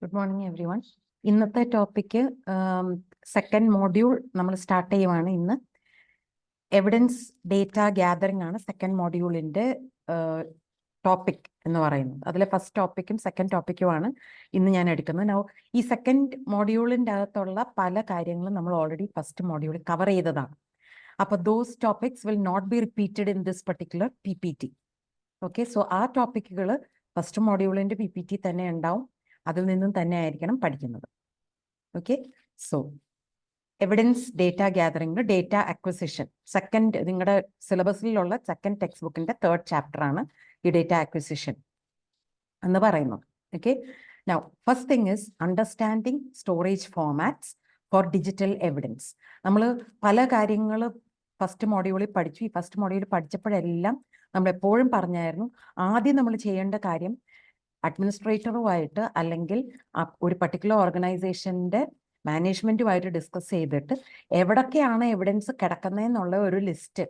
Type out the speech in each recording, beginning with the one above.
Good morning every one. ഇന്നത്തെ topic second module നമ്മൾ start ചെയ്യുവാണ്. ഇന്ന് എവിഡൻസ് ഡേറ്റ ഗ്യാതറിംഗ് ആണ് സെക്കൻഡ് മോഡ്യൂളിൻ്റെ ടോപ്പിക് എന്ന് പറയുന്നത്. അതിലെ ഫസ്റ്റ് ടോപ്പിക്കും സെക്കൻഡ് ടോപ്പിക്കുമാണ് ഇന്ന് ഞാൻ എടുക്കുന്നത്. നൗ ഈ സെക്കൻഡ് മോഡ്യൂളിൻ്റെ അകത്തുള്ള പല കാര്യങ്ങളും നമ്മൾ ഓൾറെഡി ഫസ്റ്റ് മോഡ്യൂളിൽ കവർ ചെയ്തതാണ്. അപ്പോൾ those topics will not be repeated in this particular PPT. Okay, so ആ ടോപ്പിക്കുകൾ ഫസ്റ്റ് മോഡ്യൂളിൻ്റെ PPT തന്നെ ഉണ്ടാവും. അതിൽ നിന്നും തന്നെ ആയിരിക്കണം പഠിക്കുന്നത്. Okay, so evidence data gathering, data acquisition, second നിങ്ങളുടെ സിലബസിലുള്ള സെക്കൻഡ് ടെക്സ്റ്റ് ബുക്കിന്റെ തേർഡ് ചാപ്റ്റർ ആണ് ഈ ഡേറ്റ അക്വിസിഷൻ എന്ന് പറയുന്നത്. Okay, now first thing is understanding storage formats for digital evidence. നമ്മൾ പല കാര്യങ്ങൾ ഫസ്റ്റ് മോഡ്യൂളിൽ പഠിച്ചു. ഈ ഫസ്റ്റ് മോഡ്യൂളിൽ പഠിച്ചപ്പോഴെല്ലാം നമ്മൾ എപ്പോഴും പറഞ്ഞായിരുന്നു, ആദ്യം നമ്മൾ ചെയ്യേണ്ട കാര്യം അഡ്മിനിസ്ട്രേറ്ററുമായിട്ട് അല്ലെങ്കിൽ ഒരു പർട്ടിക്കുലർ ഓർഗനൈസേഷൻ്റെ മാനേജ്മെൻറ്റുമായിട്ട് ഡിസ്കസ് ചെയ്തിട്ട് എവിടൊക്കെയാണ് എവിഡൻസ് കിടക്കുന്നതെന്നുള്ള ഒരു ലിസ്റ്റ്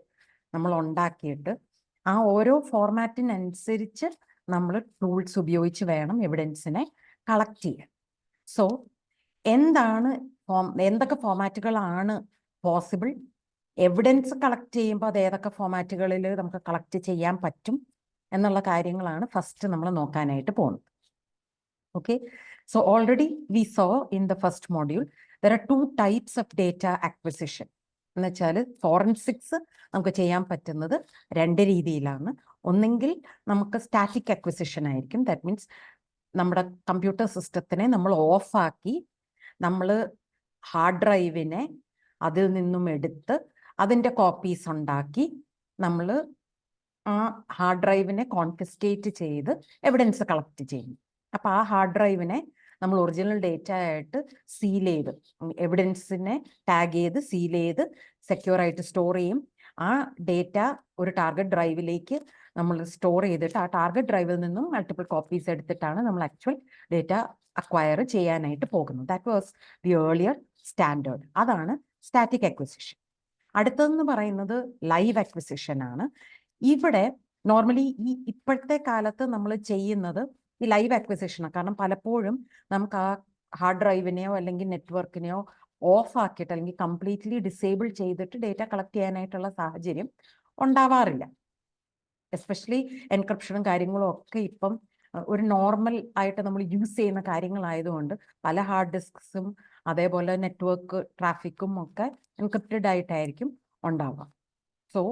നമ്മൾ ഉണ്ടാക്കിയിട്ട് ആ ഓരോ ഫോർമാറ്റിനനുസരിച്ച് നമ്മൾ ടൂൾസ് ഉപയോഗിച്ച് വേണം എവിഡൻസിനെ കളക്ട് ചെയ്യാൻ. സോ എന്തൊക്കെ ഫോർമാറ്റുകളാണ് പോസിബിൾ, എവിഡൻസ് കളക്ട് ചെയ്യുമ്പോൾ അത് ഏതൊക്കെ ഫോർമാറ്റുകളിൽ നമുക്ക് കളക്ട് ചെയ്യാൻ പറ്റും എന്നുള്ള കാര്യങ്ങളാണ് ഫസ്റ്റ് നമ്മൾ നോക്കാനായിട്ട് പോകുന്നത്. Okay, so already we saw in the first module there are 2 types of data acquisition. എന്ന് വെച്ചാൽ ഫോറൻസിക്സ് നമുക്ക് ചെയ്യാൻ പറ്റുന്നത് 2 രീതിയിലാണ്. ഒന്നെങ്കിൽ നമുക്ക് സ്റ്റാറ്റിക് അക്വിസിഷൻ ആയിരിക്കും. ദാറ്റ് മീൻസ് നമ്മുടെ കമ്പ്യൂട്ടർ സിസ്റ്റത്തിനെ നമ്മൾ ഓഫാക്കി നമ്മൾ ഹാർഡ് ഡ്രൈവിനെ അതിൽ നിന്നും എടുത്ത് അതിൻ്റെ കോപ്പീസ് ഉണ്ടാക്കി നമ്മൾ ആ ഹാർഡ് ഡ്രൈവിനെ കോൺഫിസ്കേറ്റ് ചെയ്ത് എവിഡൻസ് കളക്ട് ചെയ്യും. അപ്പോൾ ആ ഹാർഡ് ഡ്രൈവിനെ നമ്മൾ ഒറിജിനൽ ഡേറ്റ ആയിട്ട് സീൽ ചെയ്ത്, എവിഡൻസിനെ ടാഗ് ചെയ്ത് സീൽ ചെയ്ത് സെക്യൂർ ആയിട്ട് സ്റ്റോർ ചെയ്യും. ആ ഡേറ്റ ഒരു ടാർഗറ്റ് ഡ്രൈവിലേക്ക് നമ്മൾ സ്റ്റോർ ചെയ്തിട്ട് ആ ടാർഗറ്റ് ഡ്രൈവിൽ നിന്നും മൾട്ടിപ്പിൾ കോപ്പീസ് എടുത്തിട്ടാണ് നമ്മൾ ആക്ച്വൽ ഡേറ്റ അക്വയർ ചെയ്യാനായിട്ട് പോകുന്നത്. That was the earlier standard. അതാണ് സ്റ്റാറ്റിക് അക്വിസിഷൻ. അടുത്തതെന്ന് പറയുന്നത് ലൈവ് അക്വിസിഷൻ ആണ്. ഇവിടെ നോർമലി ഇപ്പോഴത്തെ കാലത്ത് നമ്മൾ ചെയ്യുന്നത് ഈ ലൈവ് അക്വിസിഷനാണ്. കാരണം പലപ്പോഴും നമുക്ക് ആ ഹാർഡ് ഡ്രൈവിനെയോ അല്ലെങ്കിൽ നെറ്റ്വർക്കിനെയോ ഓഫ് ആക്കിയിട്ട് അല്ലെങ്കിൽ കംപ്ലീറ്റ്ലി ഡിസേബിൾ ചെയ്തിട്ട് ഡേറ്റ കളക്ട് ചെയ്യാനായിട്ടുള്ള സാഹചര്യം ഉണ്ടാവാറില്ല. എസ്പെഷ്യലി എൻക്രിപ്ഷനും കാര്യങ്ങളും ഒക്കെ ഇപ്പം ഒരു നോർമൽ ആയിട്ട് നമ്മൾ യൂസ് ചെയ്യുന്ന കാര്യങ്ങളായതുകൊണ്ട് പല ഹാർഡ് ഡിസ്ക്സും അതേപോലെ നെറ്റ്വർക്ക് ട്രാഫിക്കും ഒക്കെ എൻക്രിപ്റ്റഡ് ആയിട്ടായിരിക്കും ഉണ്ടാവുക. So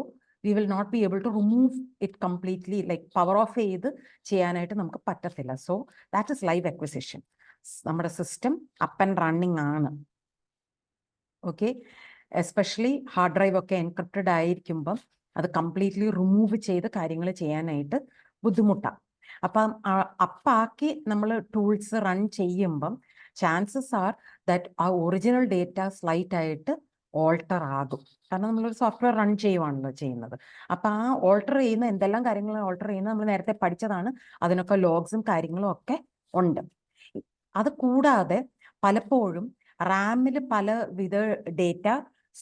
we will not be able to remove it completely, like power off ചെയ്ത് ചെയ്യാനായിട്ട് നമുക്ക് പറ്റത്തില്ല. So that is live acquisition. നമ്മുടെ സിസ്റ്റം അപ്പ് ആൻഡ് റണ്ണിങ് ആണ്. ഓക്കെ, എസ്പെഷ്യലി ഹാർഡ് ഡ്രൈവ് ഒക്കെ എൻക്രിപ്റ്റഡ് ആയിരിക്കുമ്പം അത് കംപ്ലീറ്റ്ലി റിമൂവ് ചെയ്ത് കാര്യങ്ങൾ ചെയ്യാനായിട്ട് ബുദ്ധിമുട്ടാണ്. അപ്പം അപ്പാക്കി നമ്മൾ ടൂൾസ് റൺ ചെയ്യുമ്പം ചാൻസസ് ആർ ദാറ്റ് ആ ഒറിജിനൽ ഡേറ്റ സ്ലൈറ്റ് ആയിട്ട് ഓൾട്ടർ ആകും. കാരണം നമ്മളൊരു സോഫ്റ്റ്വെയർ റൺ ചെയ്യുവാണല്ലോ ചെയ്യുന്നത്. അപ്പം ആ ഓൾട്ടർ ചെയ്യുന്ന എന്തെല്ലാം കാര്യങ്ങൾ ഓൾട്ടർ ചെയ്യുന്നത് നമ്മൾ നേരത്തെ പഠിച്ചതാണ്. അതിനൊക്കെ ലോഗ്സും കാര്യങ്ങളും ഒക്കെ ഉണ്ട്. അത് കൂടാതെ പലപ്പോഴും റാമിൽ പലവിധ ഡേറ്റ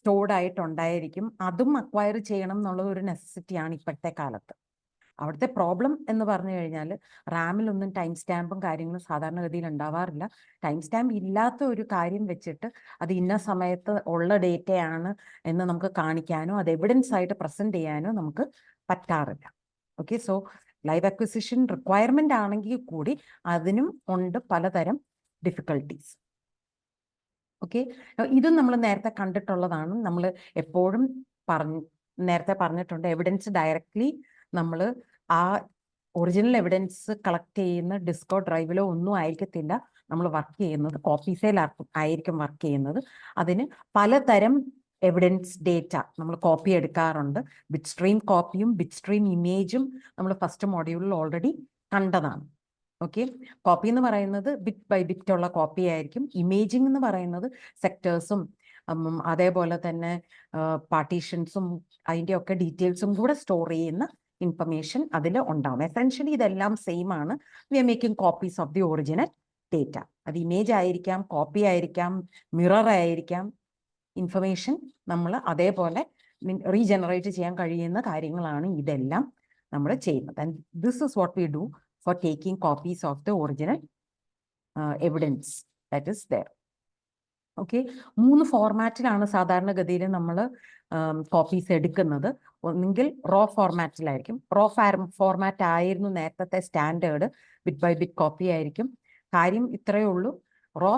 സ്റ്റോർഡ് ആയിട്ടുണ്ടായിരിക്കും. അതും അക്വയർ ചെയ്യണം എന്നുള്ള ഒരു നെസസിറ്റിയാണ് ഇപ്പോഴത്തെ കാലത്ത്. അവിടുത്തെ പ്രോബ്ലം എന്ന് പറഞ്ഞു കഴിഞ്ഞാൽ റാമിലൊന്നും ടൈം സ്റ്റാമ്പും കാര്യങ്ങളും സാധാരണഗതിയിൽ ഉണ്ടാവാറില്ല. ടൈം സ്റ്റാമ്പ് ഇല്ലാത്ത ഒരു കാര്യം വെച്ചിട്ട് അത് ഇന്ന സമയത്ത് ഉള്ള ഡേറ്റയാണ് എന്ന് നമുക്ക് കാണിക്കാനോ അത് എവിഡൻസ് ആയിട്ട് പ്രസന്റ് ചെയ്യാനോ നമുക്ക് പറ്റാറില്ല. Okay, so live acquisition requirement ആണെങ്കിൽ കൂടി അതിനും ഉണ്ട് പലതരം ഡിഫിക്കൽട്ടീസ്. ഓക്കെ, ഇതും നമ്മൾ നേരത്തെ കണ്ടിട്ടുള്ളതാണ്. നമ്മൾ എപ്പോഴും നേരത്തെ പറഞ്ഞിട്ടുണ്ട്, എവിഡൻസ് ഡയറക്ട്ലി നമ്മൾ ആ ഒറിജിനൽ എവിഡൻസ് കളക്ട് ചെയ്യുന്ന ഡിസ്കോ ഡ്രൈവിലോ ഒന്നും ആയിരിക്കത്തില്ല നമ്മൾ വർക്ക് ചെയ്യുന്നത്, കോപ്പീസിൽ ആയിരിക്കും വർക്ക് ചെയ്യുന്നത്. അതിന് പലതരം എവിഡൻസ് ഡേറ്റ നമ്മൾ കോപ്പി എടുക്കാറുണ്ട്. ബിറ്റ് സ്ട്രീം കോപ്പിയും ബിറ്റ് സ്ട്രീം ഇമേജും നമ്മൾ ഫസ്റ്റ് മോഡ്യൂളിൽ ഓൾറെഡി കണ്ടതാണ്. ഓക്കെ, കോപ്പി എന്ന് പറയുന്നത് ബിറ്റ് ബൈ ബിറ്റ് ഉള്ള കോപ്പി ആയിരിക്കും. ഇമേജിംഗ് എന്ന് പറയുന്നത് സെക്ടേഴ്സും അതേപോലെ തന്നെ പാർട്ടീഷൻസും അതിൻ്റെ ഒക്കെ ഡീറ്റെയിൽസും കൂടെ സ്റ്റോർ ചെയ്യുന്ന ഇൻഫർമേഷൻ അതിൽ ഉണ്ടാവും. എസെൻഷ്യലി ഇതെല്ലാം സെയിം ആണ്. We are making copies of the original data. അത് ഇമേജ് ആയിരിക്കാം, കോപ്പി ആയിരിക്കാം, മിറർ ആയിരിക്കാം. ഇൻഫർമേഷൻ നമ്മൾ അതേപോലെ റീജനറേറ്റ് ചെയ്യാൻ കഴിയുന്ന കാര്യങ്ങളാണ് ഇതെല്ലാം നമ്മൾ ചെയ്യുന്നത്. And this is what we do for taking copies of the original evidence that is there. Okay, 3 ഫോർമാറ്റിലാണ് സാധാരണഗതിയിൽ നമ്മൾ കോപ്പീസ് എടുക്കുന്നത്. ഒന്നെങ്കിൽ റോ ഫോർമാറ്റിലായിരിക്കും. റോ ഫോർമാറ്റ് ആയിരുന്നു നേരത്തെ standard, bit by bit copy ആയിരിക്കും. കാര്യം ഇത്രയേ ഉള്ളൂ, റോ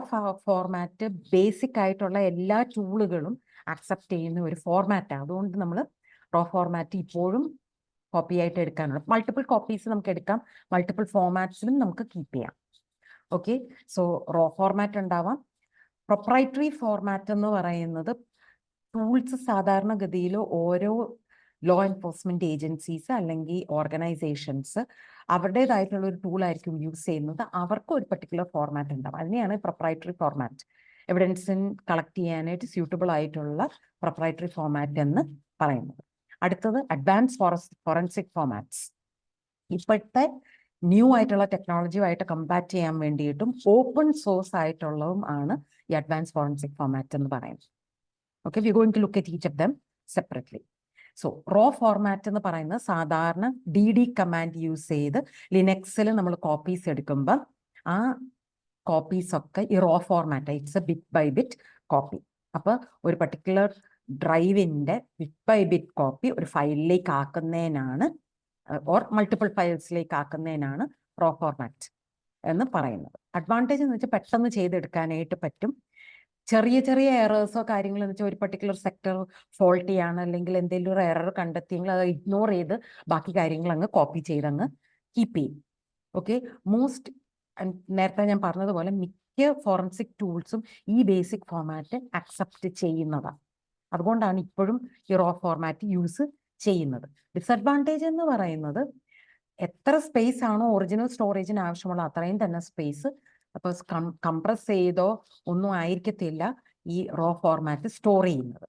ഫോർമാറ്റ് ബേസിക് ആയിട്ടുള്ള എല്ലാ ടൂളുകളും അക്സെപ്റ്റ് ചെയ്യുന്ന ഒരു ഫോർമാറ്റാണ്. അതുകൊണ്ട് നമ്മൾ റോ ഫോർമാറ്റ് ഇപ്പോഴും കോപ്പി ആയിട്ട് എടുക്കാനുണ്ട്. മൾട്ടിപ്പിൾ കോപ്പീസ് നമുക്ക് എടുക്കാം, മൾട്ടിപ്പിൾ ഫോർമാറ്റ്സിലും നമുക്ക് കീപ്പ് ചെയ്യാം. ഓക്കെ, സോ റോ ഫോർമാറ്റ് ഉണ്ടാവാം. പ്രൊപ്രൈറ്ററി ഫോർമാറ്റ് എന്ന് പറയുന്നത് ടൂൾസ് സാധാരണഗതിയിൽ ഓരോ ലോ എൻഫോഴ്സ്മെന്റ് ഏജൻസീസ് അല്ലെങ്കിൽ ഓർഗനൈസേഷൻസ് അവരുടേതായിട്ടുള്ള ഒരു ടൂൾ ആയിരിക്കും യൂസ് ചെയ്യുന്നത്. അവർക്ക് ഒരു പർട്ടിക്കുലർ ഫോർമാറ്റ് ഉണ്ടാവും. അതിനെയാണ് പ്രൊപ്രൈറ്ററി ഫോർമാറ്റ്. എവിഡൻസിൻ കളക്ട് ചെയ്യാനായിട്ട് സ്യൂട്ടബിൾ ആയിട്ടുള്ള പ്രൊപ്രൈറ്ററി ഫോർമാറ്റ് എന്ന് പറയുന്നത്. അടുത്തത് അഡ്വാൻസ് ഫോറൻസിക് ഫോർമാറ്റ്സ്. ഇപ്പോഴത്തെ ന്യൂ ആയിട്ടുള്ള ടെക്നോളജിയുമായിട്ട് കമ്പാറ്റ് ചെയ്യാൻ വേണ്ടിയിട്ടും ഓപ്പൺ സോഴ്സ് ആയിട്ടുള്ളതും ആണ് ഈ അഡ്വാൻസ് ഫോറൻസിക് ഫോർമാറ്റ് എന്ന് പറയുന്നത്. Okay, we going to look at each of them separately. So raw format എന്ന് പറയുന്നത് സാധാരണ DD കമാൻഡ് യൂസ് ചെയ്ത് ലിനക്സിൽ നമ്മൾ കോപ്പീസ് എടുക്കുമ്പോൾ ആ കോപ്പീസ് ഒക്കെ ഈ raw format, it's a bit by bit copy. അപ്പോൾ ഒരു പർട്ടിക്കുലർ ഡ്രൈവിൻ്റെ ബിറ്റ് ബൈ ബിറ്റ് കോപ്പി ഒരു ഫയലിലേക്ക് ആക്കുന്നതിനാണ് ഓർ മൾട്ടിപ്പിൾ ഫയൽസിലേക്ക് ആക്കുന്നതിനാണ് റോ ഫോർമാറ്റ് എന്ന് പറയുന്നത്. അഡ്വാൻറ്റേജ് എന്ന് വെച്ചാൽ പെട്ടെന്ന് ചെയ്തെടുക്കാനായിട്ട് പറ്റും. ചെറിയ ചെറിയ എറേഴ്സോ കാര്യങ്ങളോ എന്ന് വെച്ചാൽ ഒരു പർട്ടിക്കുലർ സെക്ടർ ഫോൾട്ടി ആണ്, അല്ലെങ്കിൽ എന്തെങ്കിലും ഒരു എറർ കണ്ടെത്തിയെങ്കിൽ അത് ഇഗ്നോർ ചെയ്ത് ബാക്കി കാര്യങ്ങൾ അങ്ങ് കോപ്പി ചെയ്തങ്ങ് കീപ്പ് ചെയ്യും. ഓക്കെ, നേരത്തെ ഞാൻ പറഞ്ഞതുപോലെ മിക്ക ഫോറൻസിക് ടൂൾസും ഈ ബേസിക് ഫോർമാറ്റ് അക്സെപ്റ്റ് ചെയ്യുന്നതാണ്. അതുകൊണ്ടാണ് ഇപ്പോഴും ഈ റോ ഫോർമാറ്റ് യൂസ് ചെയ്യുന്നത്. ഡിസഡ്വാൻറ്റേജ് എന്ന് പറയുന്നത് എത്ര സ്പേസ് ആണോ ഒറിജിനൽ സ്റ്റോറേജിന് ആവശ്യമുള്ള അത്രയും തന്നെ സ്പേസ് അപ്പോൾ കംപ്രസ് ചെയ്തോ ഒന്നും ആയിരിക്കത്തില്ല ഈ റോ ഫോർമാറ്റ് സ്റ്റോർ ചെയ്യുന്നത്.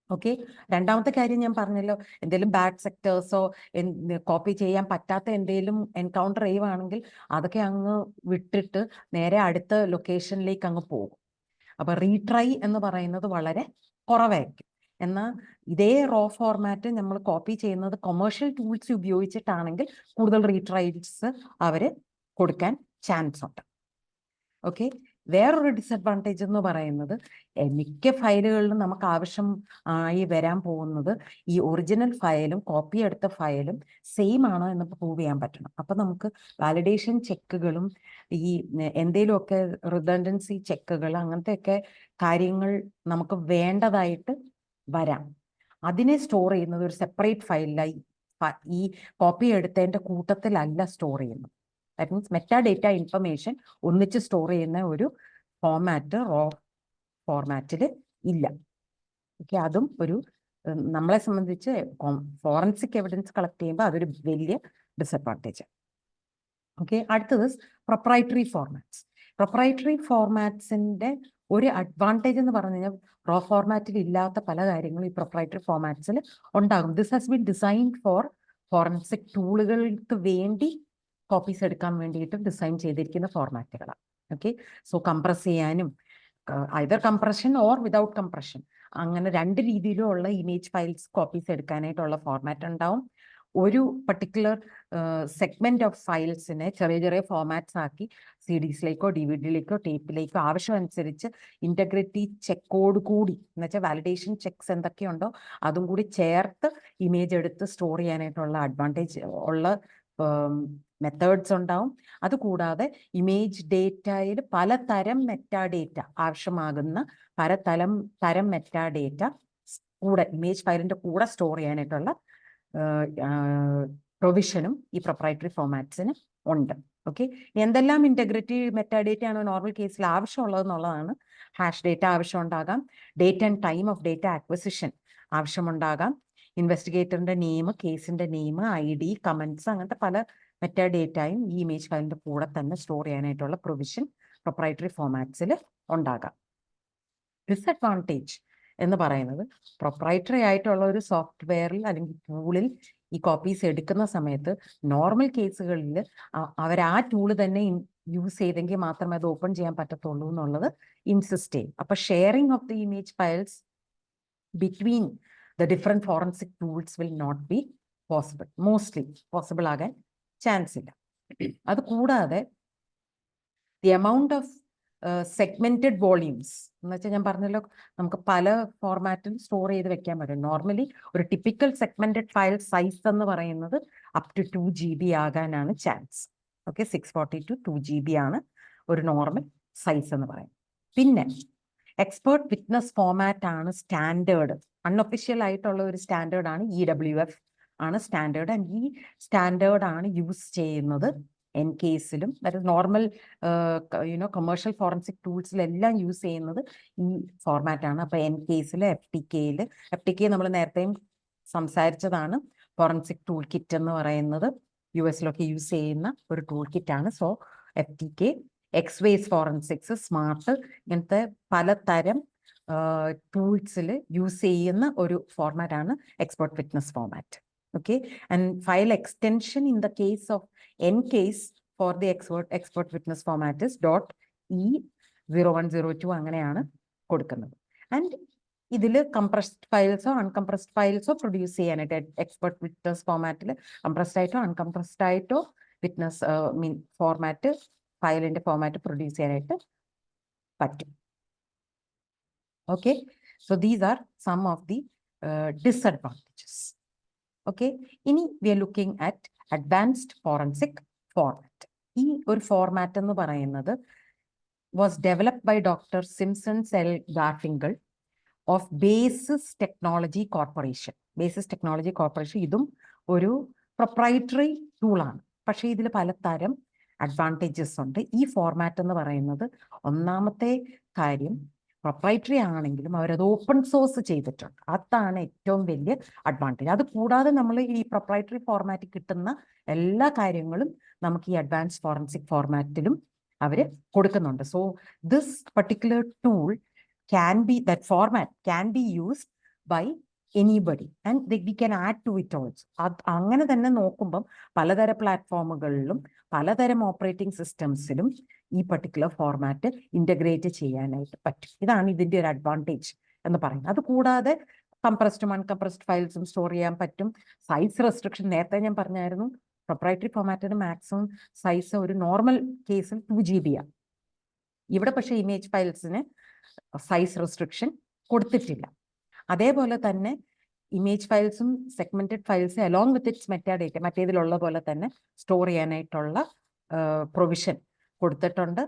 ഓക്കെ, രണ്ടാമത്തെ കാര്യം ഞാൻ പറഞ്ഞല്ലോ, എന്തെങ്കിലും ബാഡ് സെക്ടേഴ്സോ കോപ്പി ചെയ്യാൻ പറ്റാത്ത എന്തെങ്കിലും എൻകൗണ്ടർ ചെയ്യുവാണെങ്കിൽ അതൊക്കെ അങ്ങ് വിട്ടിട്ട് നേരെ അടുത്ത ലൊക്കേഷനിലേക്ക് അങ്ങ് പോകും. അപ്പോൾ റീട്രൈ എന്ന് പറയുന്നത് വളരെ കുറവായിരിക്കും. എന്നാൽ ഇതേ റോ ഫോർമാറ്റ് നമ്മൾ കോപ്പി ചെയ്യുന്നത് കൊമേഴ്ഷ്യൽ ടൂൾസ് ഉപയോഗിച്ചിട്ടാണെങ്കിൽ കൂടുതൽ റീട്രൈസ് അവർ കൊടുക്കാൻ ചാൻസ് ഉണ്ട്. ഓക്കെ, വേറൊരു ഡിസഡ്വാൻറ്റേജ് എന്ന് പറയുന്നത് മിക്ക ഫയലുകളിലും നമുക്ക് ആവശ്യം ആയി വരാൻ പോകുന്നത് ഈ ഒറിജിനൽ ഫയലും കോപ്പി എടുത്ത ഫയലും സെയിം ആണോ എന്ന് പ്രൂവ് ചെയ്യാൻ പറ്റണം. അപ്പം നമുക്ക് വാലിഡേഷൻ ചെക്കുകളും ഈ എന്തെങ്കിലുമൊക്കെ റിഡൻഡൻസി ചെക്കുകൾ അങ്ങനത്തെയൊക്കെ കാര്യങ്ങൾ നമുക്ക് വേണ്ടതായിട്ട് വരാം. അതിനെ സ്റ്റോർ ചെയ്യുന്നത് ഒരു സെപ്പറേറ്റ് ഫയലിലായി ഈ കോപ്പി എടുത്തതിൻ്റെ കൂട്ടത്തിലല്ല സ്റ്റോർ ചെയ്യുന്നത്. ദാറ്റ് മീൻസ് മെറ്റാഡേറ്റ ഇൻഫർമേഷൻ ഒന്നിച്ച് സ്റ്റോർ ചെയ്യുന്ന ഒരു ഫോർമാറ്റ് റോ ഫോർമാറ്റിൽ ഇല്ല. ഓക്കെ, അതും ഒരു നമ്മളെ സംബന്ധിച്ച് ഫോറൻസിക് എവിഡൻസ് കളക്ട് ചെയ്യുമ്പോൾ അതൊരു വലിയ ഡിസഡ്വാൻറ്റേജ്. ഓക്കെ, അടുത്തത് പ്രൊപ്രൈറ്ററി ഫോർമാറ്റ്സ്. പ്രൊപ്രൈറ്ററി ഫോർമാറ്റ്സിൻ്റെ ഒരു അഡ്വാൻറ്റേജ് എന്ന് പറഞ്ഞു കഴിഞ്ഞാൽ റോ ഫോർമാറ്റിൽ ഇല്ലാത്ത പല കാര്യങ്ങളും ഈ പ്രൊപ്രൈറ്ററി ഫോർമാറ്റ്സിൽ ഉണ്ടാകും. This has been designed for forensic ടൂളുകൾക്ക് വേണ്ടി കോപ്പീസ് എടുക്കാൻ വേണ്ടിയിട്ട് ഡിസൈൻ ചെയ്തിരിക്കുന്ന ഫോർമാറ്റുകളാണ്. ഓക്കെ, സോ കംപ്രസ് ചെയ്യാനും either compression or without compression അങ്ങനെ രണ്ട് രീതിയിലുള്ള ഇമേജ് ഫയൽസ് കോപ്പീസ് എടുക്കാനായിട്ടുള്ള ഫോർമാറ്റ് ഉണ്ടാവും. ഒരു പർട്ടിക്കുലർ സെഗ്മെന്റ് ഓഫ് ഫയൽസിനെ ചെറിയ ചെറിയ ഫോർമാറ്റ്സ് ആക്കി CDസിലേക്കോ DVD-യിലേക്കോ ടേപ്പിലേക്കോ ആവശ്യമനുസരിച്ച് ഇൻറ്റഗ്രിറ്റി ചെക്കോട് കൂടി എന്നുവെച്ചാൽ വാലിഡേഷൻ ചെക്സ് എന്തൊക്കെയുണ്ടോ അതും കൂടി ചേർത്ത് ഇമേജ് എടുത്ത് സ്റ്റോർ ചെയ്യാനായിട്ടുള്ള അഡ്വാൻറ്റേജ് ഉള്ള മെത്തേഡ്സ് ഉണ്ടാവും. അതുകൂടാതെ ഇമേജ് ഡേറ്റയിൽ പലതരം മെറ്റാഡേറ്റ ആവശ്യമാകുന്ന തരം മെറ്റാഡേറ്റ കൂടെ ഇമേജ് ഫയലിൻ്റെ കൂടെ സ്റ്റോർ ചെയ്യാനായിട്ടുള്ള പ്രൊവിഷനും ഈ പ്രൊപ്രൈറ്ററി ഫോർമാറ്റ്സിന് ഉണ്ട്. ഓക്കെ, എന്തെല്ലാം ഇൻറ്റഗ്രിറ്റി മെറ്റാഡേറ്റ ആണോ നോർമൽ കേസിൽ ആവശ്യമുള്ളതെന്നുള്ളതാണ്. ഹാഷ് ഡേറ്റ ആവശ്യമുണ്ടാകാം, date and time of data acquisition ആവശ്യമുണ്ടാകാം, ഇൻവെസ്റ്റിഗേറ്ററിൻ്റെ നെയിം, കേസിൻ്റെ നെയിം, ID, കമൻറ്റ്സ് അങ്ങനത്തെ പല മെറ്റാഡേറ്റയും ഈ ഇമേജ് ഫയലിൻ്റെ കൂടെ തന്നെ സ്റ്റോർ ചെയ്യാനായിട്ടുള്ള പ്രൊവിഷൻ പ്രൊപ്രൈറ്ററി ഫോർമാറ്റ്സിൽ ഉണ്ടാകാം. ഡിസഡ്വാൻറ്റേജ് എന്ന് പറയുന്നത് പ്രൊപ്രൈറ്ററി ആയിട്ടുള്ള ഒരു സോഫ്റ്റ്വെയറിൽ അല്ലെങ്കിൽ ടൂളിൽ ഈ കോപ്പീസ് എടുക്കുന്ന സമയത്ത് നോർമൽ കേസുകളിൽ അവർ ആ ടൂള് തന്നെ യൂസ് ചെയ്തെങ്കിൽ മാത്രമേ അത് ഓപ്പൺ ചെയ്യാൻ പറ്റത്തുള്ളൂ എന്നുള്ളത് ഇൻസിസ്റ്റ് ചെയ്യും. അപ്പോൾ sharing of the image files between the different forensic tools will not be possible, mostly possible ആകാൻ ചാൻസ് ഇല്ല. അത് കൂടാതെ the amount of segmented volumes എന്ന് വെച്ചാൽ ഞാൻ പറഞ്ഞല്ലോ നമുക്ക് പല ഫോർമാറ്റിൽ സ്റ്റോർ ചെയ്ത് വെക്കാൻ പറ്റും. നോർമലി ഒരു ടിപ്പിക്കൽ സെഗ്മെന്റഡ് ഫയൽ സൈസ് എന്ന് പറയുന്നത് അപ് ടു 2 GB ആകാനാണ് ചാൻസ്. ഓക്കെ, 640 to 2 GB ആണ് ഒരു നോർമൽ സൈസ് എന്ന് പറയുന്നത്. പിന്നെ എക്സ്പേർട്ട് വിറ്റ്നസ് ഫോമാറ്റ് ആണ് സ്റ്റാൻഡേർഡ്. അൺഒഫീഷ്യൽ ആയിട്ടുള്ള ഒരു സ്റ്റാൻഡേർഡ് ആണ് EWF ആണ് സ്റ്റാൻഡേർഡ്. ആൻഡ് ഈ സ്റ്റാൻഡേർഡ് ആണ് യൂസ് ചെയ്യുന്നത് NCASലും, that is normal commercial forensic ടൂൾസിലെല്ലാം യൂസ് ചെയ്യുന്നത് ഈ ഫോർമാറ്റ് ആണ്. അപ്പോൾ NCASൽ FTK നമ്മൾ നേരത്തെയും സംസാരിച്ചതാണ്. ഫോറൻസിക് ടൂൾ കിറ്റ് എന്ന് പറയുന്നത് US-ലൊക്കെ യൂസ് ചെയ്യുന്ന ഒരു ടൂൾ കിറ്റാണ്. So FTK, X Ways forensics, smart, ഇങ്ങനത്തെ പലതരം ടൂൾസിൽ യൂസ് ചെയ്യുന്ന ഒരു ഫോർമാറ്റ് ആണ് expert witness format. Okay, and file extension in the case of NCAS for the expert witness format is .E0102 അങ്ങനെയാണ് കൊടുക്കുന്നത്. ആൻഡ് ഇതിൽ കംപ്രസ്ഡ് ഫയൽസോ അൺകംപ്രസ്ഡ് ഫയൽസോ പ്രൊഡ്യൂസ് ചെയ്യാനായിട്ട് എക്സ്പെർട്ട് വിറ്റ്നസ് ഫോർമാറ്റിൽ കംപ്രസ്ഡ് ആയിട്ടോ അൺകംപ്രസ്ഡ് ആയിട്ടോ വിറ്റ്നസ് ഫോർമാറ്റ് ഫയലിന്റെ ഫോർമാറ്റ് പ്രൊഡ്യൂസ് ചെയ്യാനായിട്ട് പറ്റും. Okay, so these are some of the disadvantages. Okay, ഇനി we are looking at advanced forensic format. ഈ ഒരു ഫോർമാറ്റ് എന്ന് പറയുന്നത് was developed by doctor Simson L Garfinkel of Basis technology corporation. Basis technology corporation ഇതും ഒരു proprietary ടൂളാണ്. പക്ഷേ ഇതിൽ പലതരം അഡ്വാൻറ്റേജസ് ഉണ്ട്. ഈ ഫോർമാറ്റ് എന്ന് പറയുന്നത് ഒന്നാമത്തെ കാര്യം പ്രൊപ്രൈറ്ററി ആണെങ്കിലും അവരത് ഓപ്പൺ സോഴ്സ് ചെയ്തിട്ടുണ്ട്. അതാണ് ഏറ്റവും വലിയ അഡ്വാൻറ്റേജ്. അത് കൂടാതെ നമ്മൾ ഈ പ്രൊപ്രൈറ്ററി ഫോർമാറ്റിൽ കിട്ടുന്ന എല്ലാ കാര്യങ്ങളും നമുക്ക് ഈ അഡ്വാൻസ് ഫോറൻസിക് ഫോർമാറ്റിലും അവർ കൊടുക്കുന്നുണ്ട്. So this particular tool that format can be used by anybody and we can add to it also. അങ്ങനെ തന്നെ നോക്കുമ്പം പലതരം പ്ലാറ്റ്ഫോമുകളിലും പലതരം ഓപ്പറേറ്റിംഗ് സിസ്റ്റംസിലും ഈ പർട്ടിക്കുലർ ഫോർമാറ്റ് ഇൻ്റഗ്രേറ്റ് ചെയ്യാനായിട്ട് പറ്റും. ഇതാണ് ഇതിൻ്റെ ഒരു അഡ്വാൻറ്റേജ് എന്ന് പറയുന്നത്. അതുകൂടാതെ കംപ്രസ്ഡും അൺകംപ്രസ്ഡ് ഫയൽസും സ്റ്റോർ ചെയ്യാൻ പറ്റും. സൈസ് റെസ്ട്രിക്ഷൻ നേരത്തെ ഞാൻ പറഞ്ഞായിരുന്നു, പ്രൊപ്രൈറ്ററി ഫോർമാറ്റിന് മാക്സിമം സൈസ് ഒരു നോർമൽ കേസിൽ 2 GB ആണ്. ഇവിടെ പക്ഷേ ഇമേജ് ഫയൽസിന് സൈസ് റെസ്ട്രിക്ഷൻ കൊടുത്തിട്ടില്ല. അതേപോലെ തന്നെ ഇമേജ് ഫയൽസും സെഗ്മെന്റഡ് ഫയൽസും അലോങ് വിത്ത് ഇറ്റ്സ് മെറ്റാഡേറ്റ മറ്റേതിലുള്ള പോലെ തന്നെ സ്റ്റോർ ചെയ്യാനായിട്ടുള്ള പ്രൊവിഷൻ കൊടുത്തിട്ടുണ്ട്.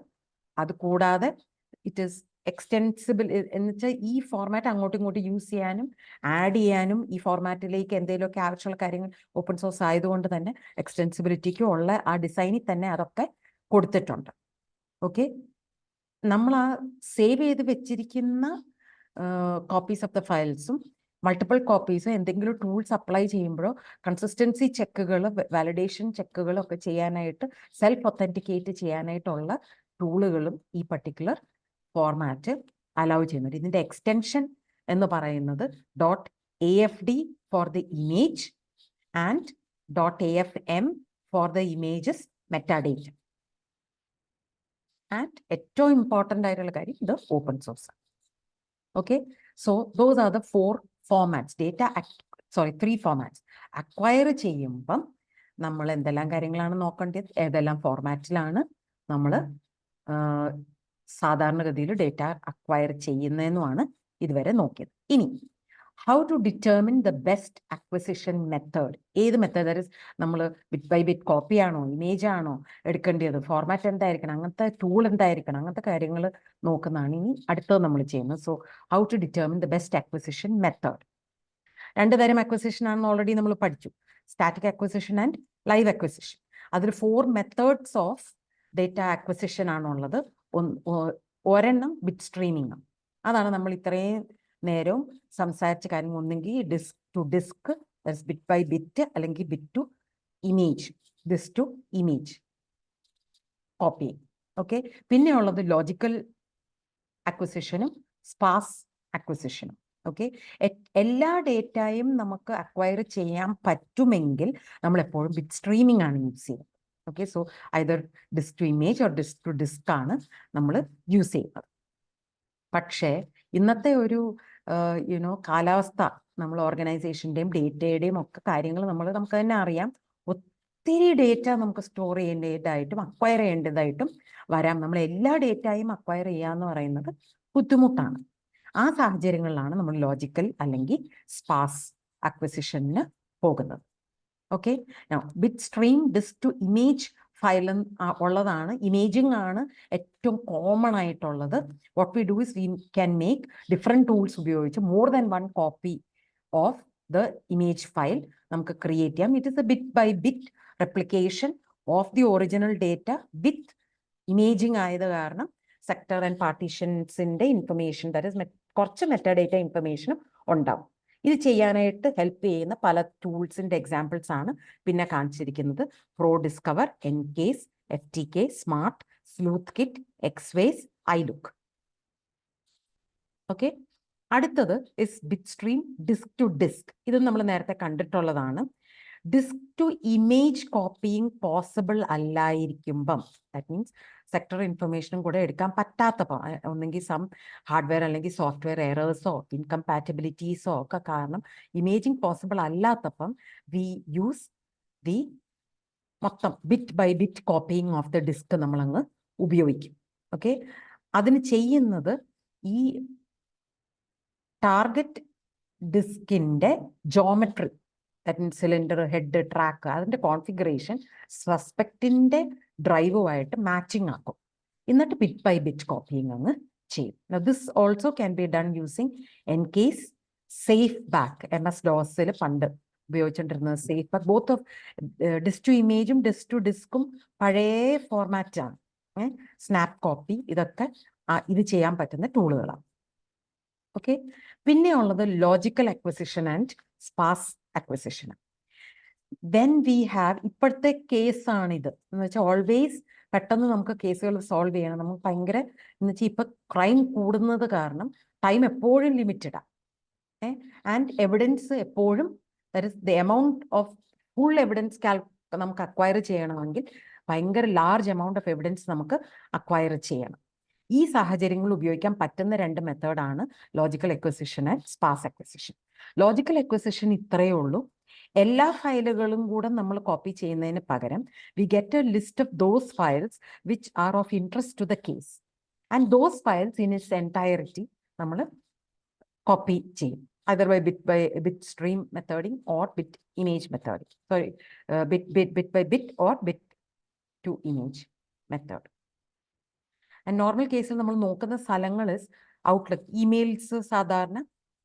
അതുകൂടാതെ ഇറ്റ് ഈസ് എക്സ്റ്റെൻസിബിൾ എന്ന് വെച്ചാൽ ഈ ഫോർമാറ്റ് അങ്ങോട്ടും ഇങ്ങോട്ടും യൂസ് ചെയ്യാനും ആഡ് ചെയ്യാനും ഈ ഫോർമാറ്റിലേക്ക് എന്തെങ്കിലുമൊക്കെ ആവശ്യമുള്ള കാര്യങ്ങൾ ഓപ്പൺ സോഴ്സ് ആയതുകൊണ്ട് തന്നെ എക്സ്റ്റെൻസിബിലിറ്റിക്കും ഉള്ള ആ ഡിസൈനിൽ തന്നെ അതൊക്കെ കൊടുത്തിട്ടുണ്ട്. ഓക്കെ, നമ്മൾ ആ സേവ് ചെയ്ത് വെച്ചിരിക്കുന്ന കോപ്പീസ് ഓഫ് ദ ഫയൽസും മൾട്ടിപ്പിൾ കോപ്പീസും എന്തെങ്കിലും ടൂൾസ് അപ്ലൈ ചെയ്യുമ്പോഴോ കൺസിസ്റ്റൻസി ചെക്കുകൾ, വാലിഡേഷൻ ചെക്കുകളൊക്കെ ചെയ്യാനായിട്ട് സെൽഫ് ഒത്തൻറ്റിക്കേറ്റ് ചെയ്യാനായിട്ടുള്ള ടൂളുകളും ഈ പർട്ടിക്കുലർ ഫോർമാറ്റ് അലൗ ചെയ്യുന്നുണ്ട്. ഇതിൻ്റെ എക്സ്റ്റൻഷൻ എന്ന് പറയുന്നത് .afd for the image and .afm for the images metadata. And ഏറ്റവും ഇമ്പോർട്ടൻ്റ് ആയിട്ടുള്ള കാര്യം ഇത് open source. Okay, so those are the 4 formats. 3 formats. Acquire ചെയ്യുമ്പം നമ്മൾ എന്തെല്ലാം കാര്യങ്ങളാണ് നോക്കേണ്ടത്, ഏതെല്ലാം ഫോർമാറ്റിലാണ് നമ്മൾ സാധാരണഗതിയിൽ ഡേറ്റ അക്വയർ ചെയ്യുന്നതെന്നുമാണ് ഇതുവരെ നോക്കിയത്. ഇനി how to determine the best acquisition method. ഏത് മെത്തേഡ്, ദാറ്റ് ഇസ് നമ്മൾ ബിറ്റ് ബൈ ബിറ്റ് കോപ്പി ആണോ, ഇമേജ് ആണോ എടുക്കേണ്ടത്, ഫോർമാറ്റ് എന്തായിരിക്കണം, അങ്ങനത്തെ ടൂൾ എന്തായിരിക്കണം, അങ്ങനത്തെ കാര്യങ്ങൾ നോക്കുന്നതാണ് ഇനി അടുത്തത് നമ്മൾ ചെയ്യുന്നത്. So how to determine the best acquisition method. 2 തരം അക്വിസിഷൻ ആണെന്ന് ഓൾറെഡി നമ്മൾ പഠിച്ചു, static acquisition and live acquisition. അതിൽ 4 മെത്തേഡ്സ് ഓഫ് ഡേറ്റ അക്വിസിഷൻ ആണുള്ളത്. ഒരെണ്ണം ബിറ്റ് സ്ട്രീമിംഗ്. അതാണ് നമ്മൾ ഇത്രയും നേരവും സംസാരിച്ച കാര്യം. ഒന്നെങ്കിൽ disk to disk, bit by bit, അല്ലെങ്കിൽ bit to image, disk to image copy. Okay, പിന്നെ ഉള്ളത് ലോജിക്കൽ അക്വിസിഷനും സ്പാർസ് അക്വിസിഷനും. ഓക്കെ, എല്ലാ ഡേറ്റയും നമുക്ക് അക്വയർ ചെയ്യാൻ പറ്റുമെങ്കിൽ നമ്മൾ എപ്പോഴും ബിറ്റ് സ്ട്രീമിംഗ് ആണ് യൂസ് ചെയ്യുന്നത്. Okay, so either disk to image or disk to disk ആണ് നമ്മൾ യൂസ് ചെയ്യുന്നത്. പക്ഷേ ഇന്നത്തെ ഒരു കാലാവസ്ഥ, നമ്മൾ ഓർഗനൈസേഷൻ്റെയും ഡേറ്റയുടെയും ഒക്കെ കാര്യങ്ങൾ നമുക്ക് തന്നെ അറിയാം. ഒത്തിരി ഡേറ്റ നമുക്ക് സ്റ്റോർ ചെയ്യേണ്ടതായിട്ടും അക്വയർ ചെയ്യേണ്ടതായിട്ടും വരാം. നമ്മൾ എല്ലാ ഡേറ്റയും അക്വയർ ചെയ്യുക എന്ന് പറയുന്നത് ബുദ്ധിമുട്ടാണ്. ആ സാഹചര്യങ്ങളിലാണ് നമ്മൾ ലോജിക്കൽ അല്ലെങ്കിൽ സ്പാർസ് അക്വിസിഷന് പോകുന്നത്. Okay, bit stream disk to image file ഉള്ളതാണ്. ഇമേജിംഗ് ആണ് ഏറ്റവും കോമൺ ആയിട്ടുള്ളത്. What we do is we can make different tools ഉപയോഗിച്ച് more than one copy of the image file നമുക്ക് ക്രിയേറ്റ് ചെയ്യാം. It is a bit by bit replication of the original data with imaging ആയത് കാരണം sector and പാർട്ടീഷൻസിന്റെ information, that is കുറച്ച് metadata ഇൻഫർമേഷനും ഉണ്ടാവും. ഇത് ചെയ്യാനായിട്ട് ഹെൽപ്പ് ചെയ്യുന്ന പല ടൂൾസിന്റെ എക്സാമ്പിൾസ് ആണ് പിന്നെ കാണിച്ചിരിക്കുന്നത്. Pro discover, EnCase, FTK, smart, sleuth kit, X Ways, iLook. Okay, അടുത്തത് is bit stream disk to disk. ഇത് നമ്മൾ നേരത്തെ കണ്ടിട്ടുള്ളതാണ്. Disk to image copying possible അല്ലായിരിക്കുമ്പം, ദാറ്റ് മീൻസ് സെക്ടർ ഇൻഫർമേഷനും കൂടെ എടുക്കാൻ പറ്റാത്തപ്പം, ഒന്നെങ്കിൽ സം ഹാർഡ്വെയർ അല്ലെങ്കിൽ സോഫ്റ്റ്വെയർ എറേഴ്സോ ഇൻകംപാറ്റബിലിറ്റീസോ ഒക്കെ കാരണം ഇമേജിങ് പോസിബിൾ അല്ലാത്തപ്പം വി യൂസ് ദി മൊത്തം bit by bit copying of the disk നമ്മളങ്ങ് ഉപയോഗിക്കും. ഓക്കെ, അതിന് ചെയ്യുന്നത് ഈ ടാർഗറ്റ് ഡിസ്കിന്റെ geometry, that means cylinder, head, track, അതിന്റെ കോൺഫിഗറേഷൻ സസ്പെക്റ്റിന്റെ ഡ്രൈവുമായിട്ട് മാച്ചിങ് ആക്കും. എന്നിട്ട് ബിറ്റ് ബൈ ബിറ്റ് കോപ്പിയിങ് അങ്ങ് ചെയ്യും. This also can be done using EnCase, SafeBack. MS-DOSിൽ പണ്ട് ഉപയോഗിച്ചുകൊണ്ടിരുന്നത് SafeBack. Both of disk to ഇമേജും ഡിസ്ക് ടു ഡിസ്കും പഴയ ഫോർമാറ്റാണ്. സ്നാപ്പ് കോപ്പി, ഇതൊക്കെ ഇത് ചെയ്യാൻ പറ്റുന്ന ടൂളുകളാണ്. ഓക്കെ, പിന്നെ ഉള്ളത് logical acquisition and sparse acquisition. When we have, ഇപ്പോഴത്തെ കേസാണിത് എന്ന് വെച്ചാൽ ഓൾവേസ് പെട്ടെന്ന് നമുക്ക് കേസുകൾ സോൾവ് ചെയ്യണം. നമുക്ക് ഭയങ്കര എന്ന് വെച്ചാൽ ഇപ്പൊ ക്രൈം കൂടുന്നത് കാരണം ടൈം എപ്പോഴും ലിമിറ്റഡാണ്. ആൻഡ് എവിഡൻസ് എപ്പോഴും, that is the amount of full evidence നമുക്ക് അക്വയർ ചെയ്യണമെങ്കിൽ ഭയങ്കര ലാർജ് എമൗണ്ട് ഓഫ് എവിഡൻസ് നമുക്ക് അക്വയർ ചെയ്യണം. ഈ സാഹചര്യങ്ങളിൽ ഉപയോഗിക്കാൻ പറ്റുന്ന രണ്ട് മെത്തേഡാണ് logical acquisition and sparse acquisition. Logical acquisition ഇത്രയേ ഉള്ളൂ. എല്ലാ ഫയലുകളും കൂടെ നമ്മൾ കോപ്പി ചെയ്യുന്നതിന് പകരം we get a list of those files which are of interest to the case, and those files in its entirety നമ്മൾ കോപ്പി ചെയ്യും. either by bit stream methoding or bit image methoding. Sorry, bit by bit or bit to image method. And normal cases നമ്മൾ നോക്കുന്ന സ്ഥലങ്ങൾ outlook, emails സാധാരണ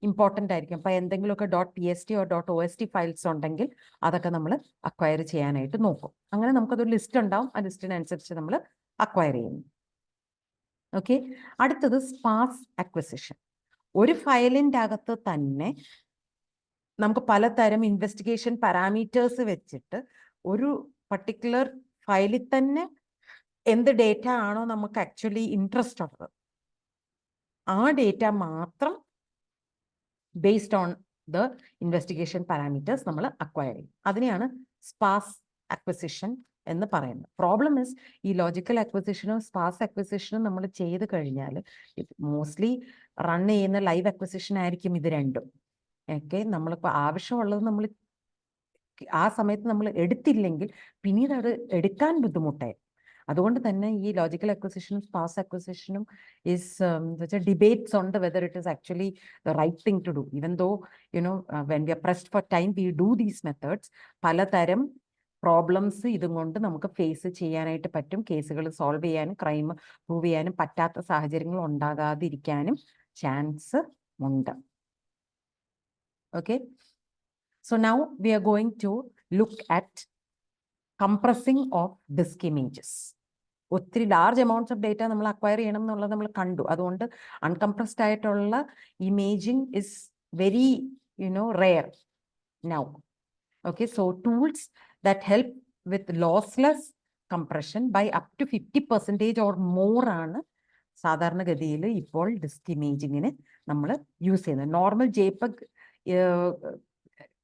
important ആയിരിക്കും. അപ്പോൾ എന്തെങ്കിലുമൊക്കെ .pst or .ost files ഉണ്ടെങ്കിൽ അതൊക്കെ നമ്മൾ അക്വയർ ചെയ്യാനായിട്ട് നോക്കും. അങ്ങനെ നമുക്കതൊരു ലിസ്റ്റ് ഉണ്ടാവും. ആ ലിസ്റ്റിനനുസരിച്ച് നമ്മൾ അക്വയർ ചെയ്യുന്നു. ഓക്കെ, അടുത്തത് സ്പാർസ് അക്വിസിഷൻ. ഒരു ഫയലിൻ്റെ അകത്ത് തന്നെ നമുക്ക് പലതരം ഇൻവെസ്റ്റിഗേഷൻ പാരാമീറ്റേഴ്സ് വെച്ചിട്ട് ഒരു പർട്ടിക്കുലർ ഫയലിൽ തന്നെ എന്ത് ഡേറ്റ ആണോ നമുക്ക് ആക്ച്വലി ഇൻട്രസ്റ്റ് ഉള്ളത് ആ ഡേറ്റ മാത്രം based on the investigation parameters നമ്മൾ അക്വയർ ചെയ്യും. അതിനെയാണ് സ്പാർസ് അക്വിസിഷൻ എന്ന് പറയുന്നത്. പ്രോബ്ലം ഇസ് ഈ ലോജിക്കൽ അക്വിസിഷനും സ്പാർസ് അക്വിസിഷനും നമ്മൾ ചെയ്ത് കഴിഞ്ഞാൽ മോസ്റ്റ്ലി റൺ ചെയ്യുന്ന ലൈവ് അക്വിസിഷൻ ആയിരിക്കും ഇത് രണ്ടും. ഓക്കെ, നമ്മളിപ്പോൾ ആവശ്യമുള്ളത് നമ്മൾ ആ സമയത്ത് നമ്മൾ എടുത്തില്ലെങ്കിൽ പിന്നീട് അത് എടുക്കാൻ ബുദ്ധിമുട്ടായി. അതുകൊണ്ട് തന്നെ ഈ ലോജിക്കൽ അക്വിസിഷനും സ്പാർസ് അക്വിസിഷനും ഇസ് ഡിബേറ്റ്സ് ഉണ്ട് whether it is actually the right thing to do. Even though when we are pressed for time we do these methods. പലതരം പ്രോബ്ലംസ് ഇതും കൊണ്ട് നമുക്ക് ഫേസ് ചെയ്യാനായിട്ട് പറ്റും. കേസുകൾ സോൾവ് ചെയ്യാനും ക്രൈം പ്രൂവ് ചെയ്യാനും പറ്റാത്ത സാഹചര്യങ്ങൾ ഉണ്ടാകാതിരിക്കാനും ചാൻസ് ഉണ്ട്. Okay, so now we are going to look at compressing of disk images. ഒത്തിരി ലാർജ് അമൗണ്ട്സ് ഓഫ് ഡേറ്റ നമ്മൾ അക്വയർ ചെയ്യണം എന്നുള്ളത് നമ്മൾ കണ്ടു. അതുകൊണ്ട് അൺകംപ്രസ്ഡ് ആയിട്ടുള്ള imaging is very rare now. Okay, so tools that help with lossless compression by up to 50% or more ആണ് സാധാരണഗതിയിൽ ഇപ്പോൾ ഡിസ്ക് ഇമേജിങ്ങിന് നമ്മൾ യൂസ് ചെയ്യുന്നത്. നോർമൽ JPEG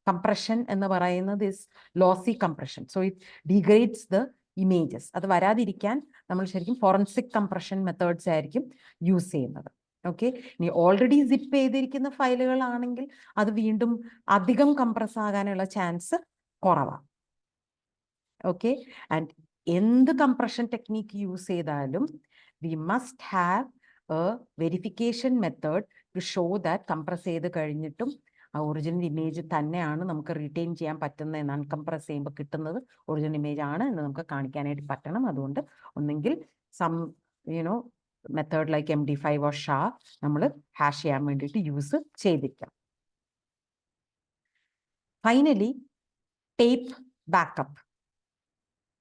കംപ്രഷൻ എന്ന് പറയുന്നത് is lossy compression. So it degrades the images. അത് വരാതിരിക്കാൻ നമ്മൾ ശരിക്കും ഫോറൻസിക് കംപ്രഷൻ മെത്തേഡ്സ് ആയിരിക്കും യൂസ് ചെയ്യുന്നത്. ഓക്കെ, ഇനി ഓൾറെഡി സിപ്പ് ചെയ്തിരിക്കുന്ന ഫയലുകളാണെങ്കിൽ അത് വീണ്ടും അധികം കംപ്രസ് ആകാനുള്ള ചാൻസ് കുറവാണ്. Okay, and എന്ത് കംപ്രഷൻ ടെക്നിക്ക് യൂസ് ചെയ്താലും we must have a verification method to show that compress ചെയ്ത് കഴിഞ്ഞിട്ടും ആ ഒറിജിനൽ ഇമേജ് തന്നെയാണ് നമുക്ക് റിറ്റെയിൻ ചെയ്യാൻ പറ്റുന്നത്, എന്നാണ് കംപ്രസ് ചെയ്യുമ്പോൾ കിട്ടുന്നത് ഒറിജിനൽ ഇമേജ് ആണ് എന്ന് നമുക്ക് കാണിക്കാനായിട്ട് പറ്റണം. അതുകൊണ്ട് ഒന്നെങ്കിൽ method like MD5 or SHA നമ്മൾ ഹാഷ് ചെയ്യാൻ വേണ്ടിയിട്ട് യൂസ് ചെയ്തിരിക്കാം. Finally tape backup.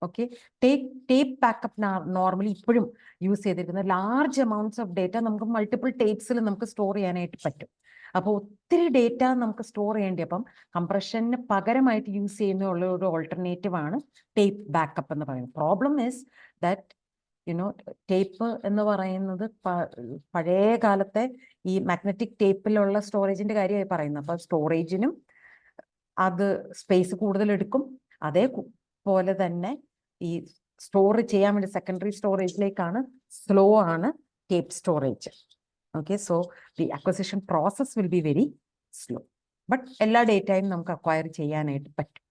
Okay, tape backup normally ഇപ്പോഴും യൂസ് ചെയ്തിരിക്കുന്ന ലാർജ് അമൗണ്ട്സ് ഓഫ് ഡേറ്റ നമുക്ക് മൾട്ടിപ്പിൾ ടേപ്സിൽ നമുക്ക് സ്റ്റോർ ചെയ്യാനായിട്ട് പറ്റും. അപ്പോൾ ഒത്തിരി ഡേറ്റ നമുക്ക് സ്റ്റോർ ചെയ്യേണ്ടി, അപ്പം കംപ്രഷന് പകരമായിട്ട് യൂസ് ചെയ്യുന്ന ഒരു ഓൾട്ടർനേറ്റീവ് ആണ് ടേപ്പ് ബാക്കപ്പ് എന്ന് പറയുന്നത്. പ്രോബ്ലം ഈസ് ദാറ്റ് ടേപ്പ് എന്ന് പറയുന്നത് പഴയ കാലത്തെ ഈ മാഗ്നറ്റിക് ടേപ്പിലുള്ള സ്റ്റോറേജിന്റെ കാര്യമായി പറയുന്നത്. അപ്പോൾ സ്റ്റോറേജിനും അത് സ്പേസ് കൂടുതൽ എടുക്കും, അതേപോലെ തന്നെ ഈ സ്റ്റോർ ചെയ്യാൻ വേണ്ടി സെക്കൻഡറി സ്റ്റോറേജിലേക്കാണ് സ്ലോ ആണ് tape storage. Okay, so the acquisition process will be very slow. But എല്ലാ ഡേറ്റയും നമുക്ക് അക്വയർ ചെയ്യാനായിട്ട് പറ്റും.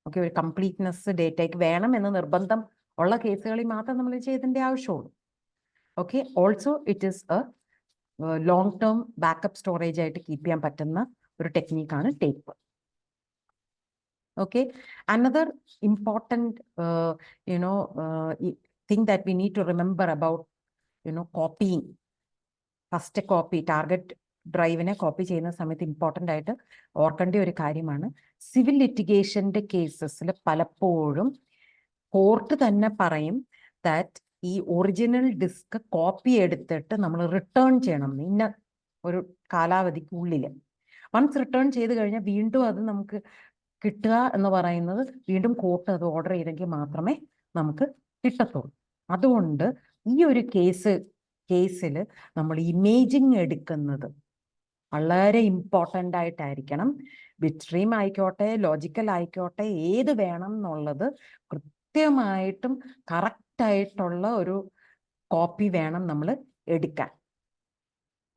ഓക്കെ, ഒരു കംപ്ലീറ്റ്നെസ് ഡേറ്റയ്ക്ക് വേണം എന്ന് നിർബന്ധം ഉള്ള കേസുകളിൽ മാത്രം നമ്മൾ ചെയ്തതിൻ്റെ ആവശ്യമുള്ളൂ. Okay, also it is A long term backup storage ആയിട്ട് കീപ്പ് ചെയ്യാൻ പറ്റുന്ന ഒരു ടെക്നീക്കാണ് tape. Okay, another important thing that we need to remember about copying. First copy, target ഡ്രൈവിനെ കോപ്പി ചെയ്യുന്ന സമയത്ത് ഇമ്പോർട്ടൻ്റ് ആയിട്ട് ഓർക്കേണ്ട ഒരു കാര്യമാണ്, സിവിൽ ലിറ്റിഗേഷൻ്റെ കേസസിൽ പലപ്പോഴും കോർട്ട് തന്നെ പറയും ദാറ്റ് ഈ ഒറിജിനൽ ഡിസ്ക് കോപ്പി എടുത്തിട്ട് നമ്മൾ റിട്ടേൺ ചെയ്യണം ഇന്ന ഒരു കാലാവധിക്കുള്ളിൽ. വൺസ് റിട്ടേൺ ചെയ്ത് കഴിഞ്ഞാൽ വീണ്ടും അത് നമുക്ക് കിട്ടുക എന്ന് പറയുന്നത് വീണ്ടും കോർട്ട് അത് ഓർഡർ ചെയ്തെങ്കിൽ മാത്രമേ നമുക്ക് കിട്ടത്തുള്ളൂ. അതുകൊണ്ട് ഈ ഒരു കേസിൽ നമ്മൾ ഇമേജിങ് എടുക്കുന്നത് വളരെ ഇമ്പോർട്ടൻ്റ് ആയിട്ടായിരിക്കണം. ബിറ്റ് സ്ട്രീം ആയിക്കോട്ടെ, ലോജിക്കൽ ആയിക്കോട്ടെ, ഏത് വേണം എന്നുള്ളത് കൃത്യമായിട്ടും കറക്റ്റായിട്ടുള്ള ഒരു കോപ്പി വേണം നമ്മൾ എടുക്കാൻ.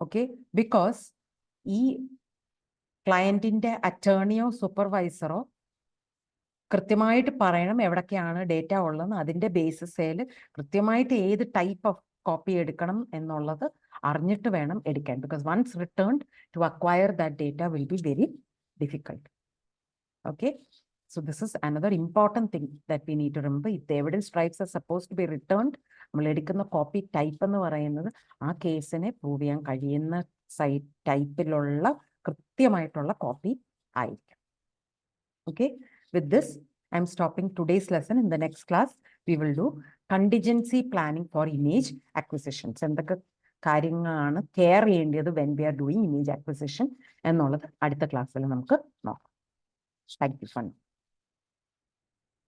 ഓക്കെ, ബിക്കോസ് ഈ ക്ലയൻറ്റിൻ്റെ അറ്റേർണിയോ സൂപ്പർവൈസറോ കൃത്യമായിട്ട് പറയണം എവിടൊക്കെയാണ് ഡേറ്റ ഉള്ളതെന്ന്. അതിൻ്റെ ബേസിസിൽ കൃത്യമായിട്ട് ഏത് ടൈപ്പ് ഓഫ് കോപ്പി എടുക്കണം എന്നുള്ളത് അറിഞ്ഞിട്ട് വേണം എടുക്കാൻ. Because once returned to acquire that data will be very difficult. Okay, so this is another important thing that we need to remember. If the evidence types are supposed to be returned, നമ്മൾ എടുക്കുന്ന copy type എന്ന് പറയുന്നത് ആ കേസിനെ prove ചെയ്യാൻ കഴിയുന്ന ടൈപ്പിലുള്ള കൃത്യമായിട്ടുള്ള കോപ്പി ആയിരിക്കും. Okay, with this I am stopping today's lesson. In the next class we will do contingency planning for image acquisitions. എന്തൊക്കെ കാര്യങ്ങളാണ് കെയർ ചെയ്യേണ്ടത് when we are doing image acquisition എന്നുള്ളത് അടുത്ത ക്ലാസ്സിൽ നമുക്ക് നോക്കാം. Thank you for now.